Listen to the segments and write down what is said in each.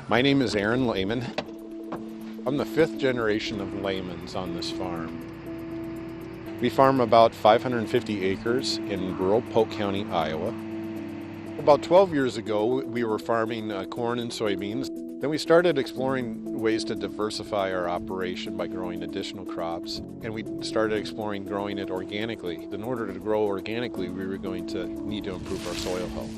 My name is Aaron Lehman. I'm the fifth generation of Lehmans on this farm. We farm about 550 acres in rural Polk County, Iowa. About 12 years ago, we were farming corn and soybeans. Then we started exploring ways to diversify our operation by growing additional crops, and we started exploring growing it organically. In order to grow organically, we were going to need to improve our soil health.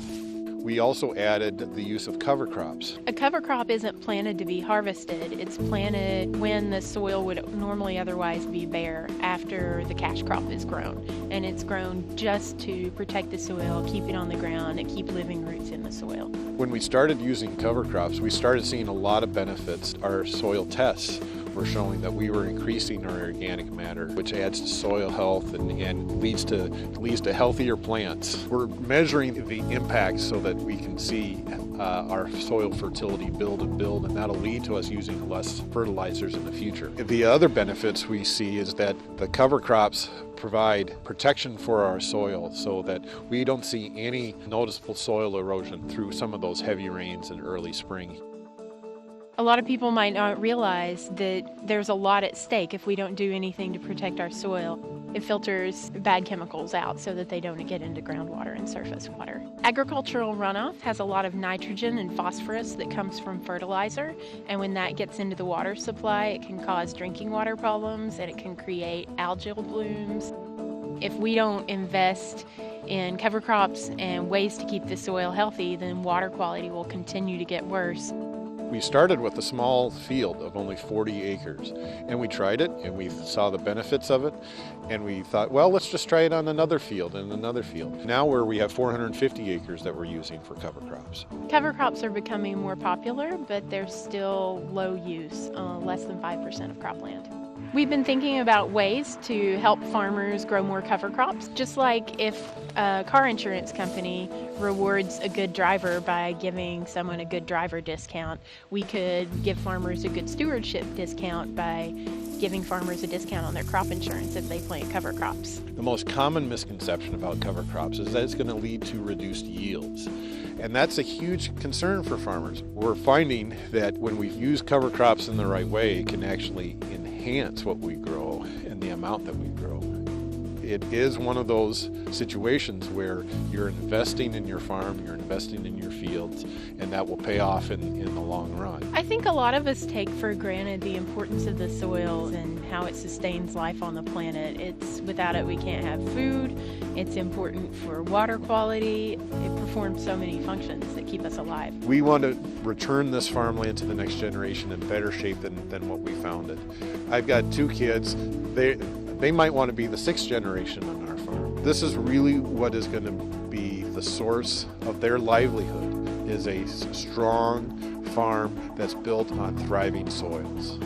We also added the use of cover crops. A cover crop isn't planted to be harvested. It's planted when the soil would normally otherwise be bare after the cash crop is grown. And it's grown just to protect the soil, keep it on the ground, and keep living roots in the soil. When we started using cover crops, we started seeing a lot of benefits. Our soil tests were showing that we were increasing our organic matter, which adds to soil health and leads to healthier plants. We're measuring the impact so that we can see our soil fertility build, and that'll lead to us using less fertilizers in the future. The other benefits we see is that the cover crops provide protection for our soil so that we don't see any noticeable soil erosion through some of those heavy rains in early spring. A lot of people might not realize that there's a lot at stake if we don't do anything to protect our soil. It filters bad chemicals out so that they don't get into groundwater and surface water. Agricultural runoff has a lot of nitrogen and phosphorus that comes from fertilizer, and when that gets into the water supply, it can cause drinking water problems and it can create algal blooms. If we don't invest in cover crops and ways to keep the soil healthy, then water quality will continue to get worse. We started with a small field of only 40 acres, and we tried it, and we saw the benefits of it, and we thought, well, let's just try it on another field and another field. Now we have 450 acres that we're using for cover crops. Cover crops are becoming more popular, but they're still low use, less than 5% of cropland. We've been thinking about ways to help farmers grow more cover crops, just like if a car insurance company rewards a good driver by giving someone a good driver discount. We could give farmers a good stewardship discount by giving farmers a discount on their crop insurance if they plant cover crops. The most common misconception about cover crops is that it's going to lead to reduced yields. And that's a huge concern for farmers. We're finding that when we use cover crops in the right way, it can actually enhance what we grow and the amount that we grow. It is one of those situations where you're investing in your farm, you're investing in your fields, and that will pay off in the long run. I think a lot of us take for granted the importance of the soil and how it sustains life on the planet. Without it, we can't have food. It's important for water quality. It performs so many functions that keep us alive. We want to return this farmland to the next generation in better shape than what we found it. I've got two kids. They might want to be the sixth generation on our farm. This is really what is going to be the source of their livelihood, is a strong farm that's built on thriving soils.